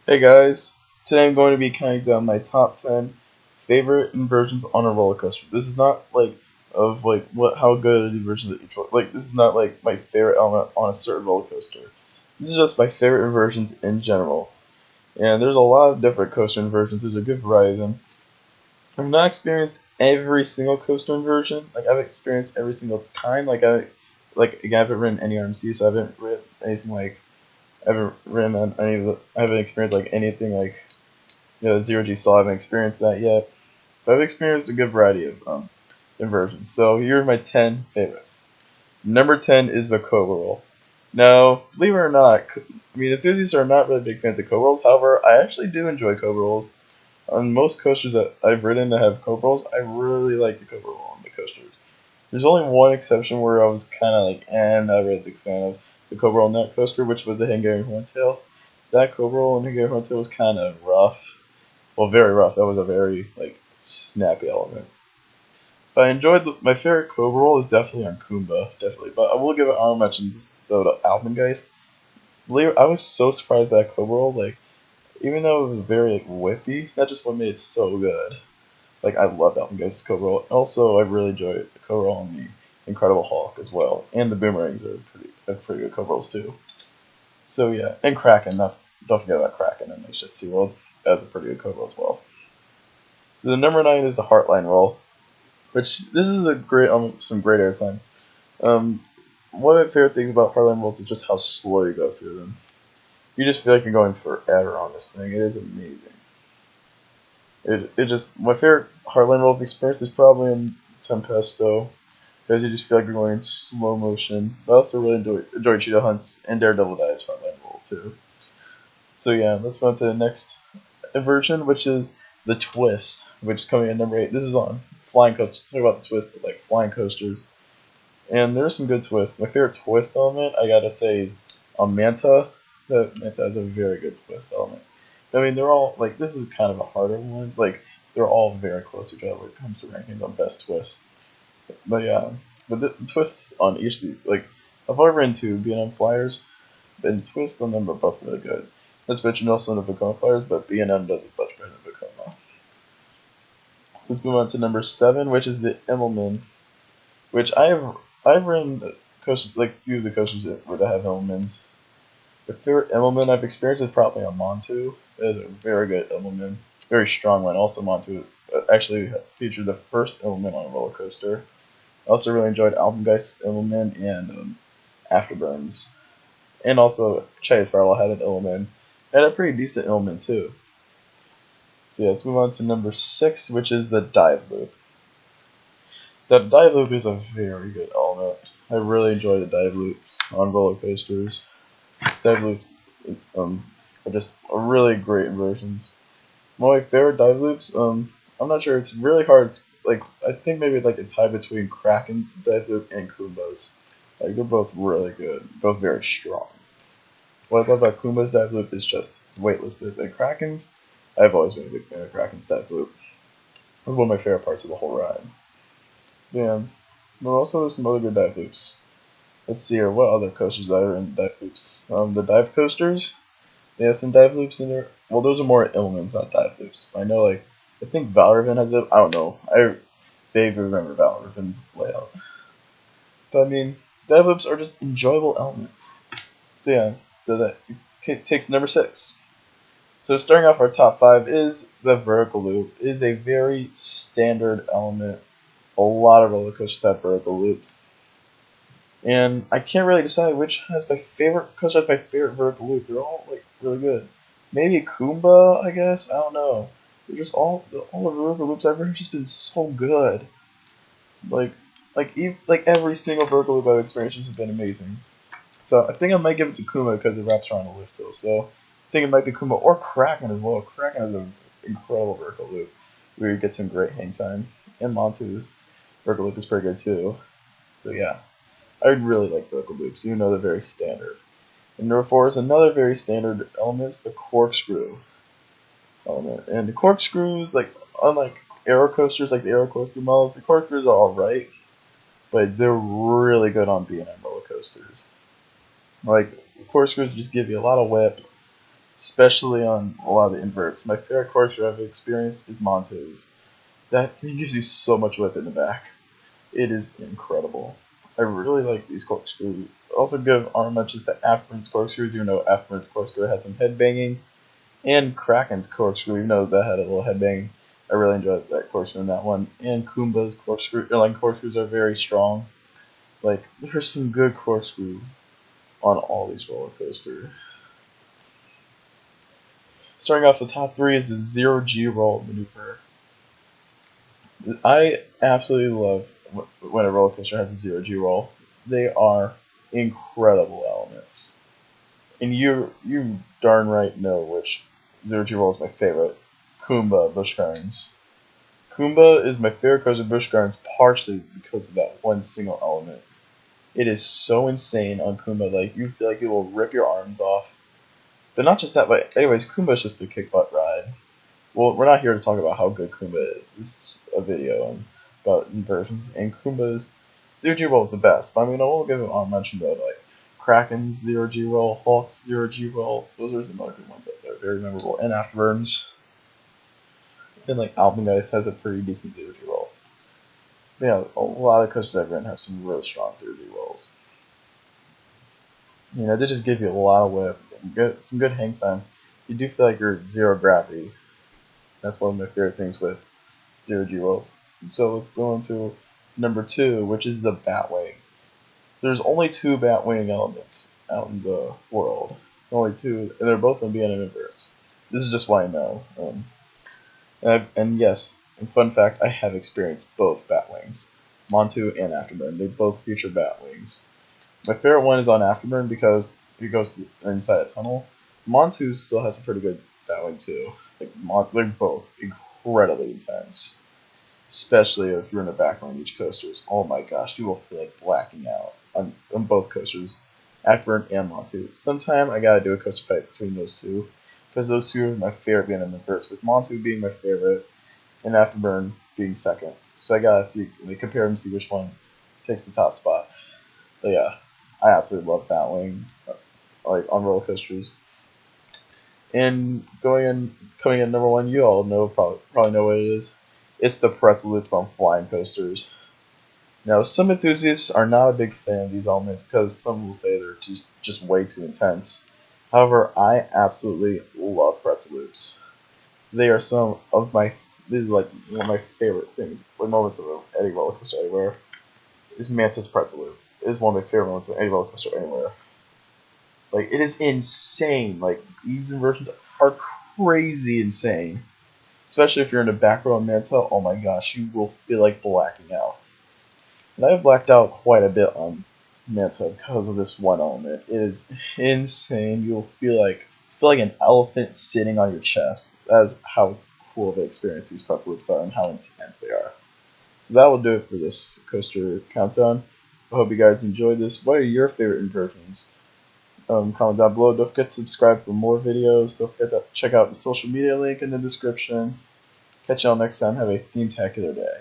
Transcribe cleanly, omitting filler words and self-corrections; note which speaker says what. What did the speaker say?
Speaker 1: Hey guys, today I'm going to be counting down my top 10 favorite inversions on a roller coaster. This is not like what how good an inversion that each one. Like this is not like my favorite element on a certain roller coaster. This is just my favorite inversions in general. And there's a lot of different coaster inversions. There's a good variety of them. I've not experienced every single coaster inversion. Like I've experienced every single kind. I haven't ridden any RMC, so I haven't ridden anything like I haven't ridden on any of the, I haven't experienced like anything like zero G still haven't experienced that yet. But I've experienced a good variety of inversions. So here are my 10 favorites. Number 10 is the Cobra Roll. Now, believe it or not, enthusiasts are not really big fans of Cobra Rolls. However, I actually do enjoy Cobra Rolls. On most coasters that I've ridden that have Cobra Rolls, I really like the Cobra Roll on the coasters. There's only one exception where I was kind of like, I'm not really a big fan of the Cobra Roll Net Coaster, which was the Hungarian Horntail. That Cobra Roll and Hungarian Horntail was kind of rough. Well, very rough. That was a very snappy element. But I enjoyed my favorite Cobra Roll is definitely on Kumba, definitely. But I will give it honorable mentions though to Alpengeist. I was so surprised by that Cobra Roll. Like even though it was very whippy, that just what made it so good. Like I loved Alpengeist's Cobra Roll. Also, I really enjoyed the Cobra Roll on the Incredible Hulk as well, and the Boomerangs are pretty good Cobra Rolls too. So yeah, and Kraken. Don't forget about Kraken and Nice SeaWorld. That's a pretty good Cobra as well. So the number 9 is the Heartline Roll, which this is a great some great airtime. One of my favorite things about Heartline Rolls is just how slow you go through them. You just feel like you're going forever on this thing. It is amazing. It just my favorite Heartline Roll experience is probably in Tempesto because you just feel like you're going in slow motion. But I also really enjoy Cheetah Hunts and Daredevil Dives Heartline Roll too. So yeah, let's move on to the next version, which is the Twist, which is coming in number 8. This is on flying coasters. Talk about the Twist, like flying coasters, and there's some good twists. My favorite twist element, I gotta say, is a Manta. The Manta has a very good twist element. I mean, they're all like this is kind of a harder one. Like they're all very close to each other when it comes to ranking on best twists. But yeah, but the twists on each of these, like I've ever into B&M Flyers, and the twists on them are both really good. Let's mention also the Vekoma Flyers, but B&M does it much better than Vekoma. Let's move on to number 7, which is the Immelman, which I've ridden the coasters like few of the coasters that have Immelmans. The favorite Immelman I've experienced is probably on Montu. It is a very good Immelman, very strong one. Also, Montu actually featured the first Immelman on a roller coaster. I also really enjoyed Alpengeist Immelman and Afterburns, and also Chinese Firewall had an Immelman. Had a pretty decent Immelman too. So yeah, let's move on to number 6, which is the Dive Loop. The dive loop is a very good element. I really enjoy the dive loops on roller coasters. Dive loops are just really great inversions. One of my favorite dive loops, I'm not sure, it's really hard. It's like I think maybe like a tie between Kraken's dive loop and Kumba's. Like they're both really good, both very strong. What I love about Kumba's dive loop is just weightlessness, and Kraken's, I've always been a big fan of Kraken's dive loop. It's one of my favorite parts of the whole ride. Yeah, but also there's some other good dive loops. Let's see here, what other coasters are in dive loops? The dive coasters, they have some dive loops in there. Well, those are more elements, not dive loops. I know, I think Valorvin has it. I don't know. I vaguely remember Valorvin's layout. But I mean, dive loops are just enjoyable elements. So yeah, so that takes number 6. So starting off our top 5 is the vertical loop. It is a very standard element. A lot of roller coasters have vertical loops. And I can't really decide which has my favorite coaster has my favorite vertical loop. They're all really good. Maybe Kumba, I guess. I don't know. They're just all the vertical loops I've ever have just been so good. Like every single vertical loop I've experienced has been amazing. So I think I might give it to Kuma because it wraps around the lift hill. So I think it might be Kuma or Kraken as well. Kraken has an incredible vertical loop where you get some great hang time. And Montu's vertical loop is pretty good too. So yeah, I really like vertical loops, even though they're very standard. And number 4 is another very standard element, the corkscrew element. And the corkscrews, like unlike aero coasters, like the aero coaster models, the corkscrews are alright, but they're really good on B&M roller coasters. Like corkscrews just give you a lot of whip. especially on a lot of the inverts. My favorite corkscrew I've experienced is Montu's. That thing gives you so much whip in the back. It is incredible. I really like these corkscrews. Also give honorable mentions to Afterman's corkscrews, even though Afterman's corkscrew had some head banging, and Kraken's corkscrew, even though that had a little head banging. I really enjoyed that corkscrew in that one. And Kumba's corkscrew, airline corkscrews are very strong. Like, there's some good corkscrews on all these roller coasters. Starting off the top 3 is the 0G roll maneuver. I absolutely love when a roller coaster has a 0G roll. They are incredible elements. And you darn right know which 0G roll is my favorite. Kumba Busch Gardens. Kumba is my favorite coaster of Busch Gardens partially because of that one single element. It is so insane on Kumba, like you feel like it will rip your arms off. But not just that, but anyways, Kumba is just a kick butt ride. Well, we're not here to talk about how good Kumba is. This is a video about inversions, and Kumba's 0G roll is the best. But I mean, I will give it on mention though, like Kraken's 0G roll, Hulk's 0G roll. Those are some other good ones out there, very memorable. And Afterburns. And like Alpengeist has a pretty decent 0G roll. Yeah, a lot of coasters I've ridden have some really strong 0G rolls. You know, they just give you a lot of whip, some good hang time. You do feel like you're at zero gravity. That's one of my favorite things with 0G rolls. So let's go into number 2, which is the Batwing. There's only 2 Batwing elements out in the world. Only 2, and they're both going to be on inverts. This is just what I know. And yes, fun fact, I have experienced both Batwings, Montu and Afterburn. They both feature Batwings. My favorite one is on Afterburn because it goes inside a tunnel. Montu still has a pretty good Batwing too. They're both incredibly intense, especially if you're in the back on each coasters. Oh my gosh, you will feel like blacking out on both coasters, Afterburn and Montu. Sometime I gotta do a coaster fight between those two, because those two are my favorite being in the first, with Montu being my favorite and Afterburn being second. So I gotta compare them, see which one takes the top spot. But yeah, I absolutely love Batwings, like on roller coasters. And coming in number 1, you all know probably know what it is. It's the pretzel loops on flying coasters. Now, some enthusiasts are not a big fan of these elements because some will say they're just way too intense. However, I absolutely love pretzel loops. They are this is like one of my favorite things, like moments of any roller coaster anywhere. Is Manta's pretzel loop. It is one of my favorite moments of any roller coaster anywhere. Like, it is insane. Like, these inversions are crazy insane. Especially if you're in the back row of Manta, oh my gosh, you will feel like blacking out. And I've blacked out quite a bit on Manta because of this one element. It is insane. You'll feel like an elephant sitting on your chest. That is how cool of an experience these pretzel loops are and how intense they are. So that will do it for this coaster countdown. I hope you guys enjoyed this. What are your favorite inversions? Comment down below. Don't forget to subscribe for more videos. Don't forget to check out the social media link in the description. Catch y'all next time. Have a theme-tacular day.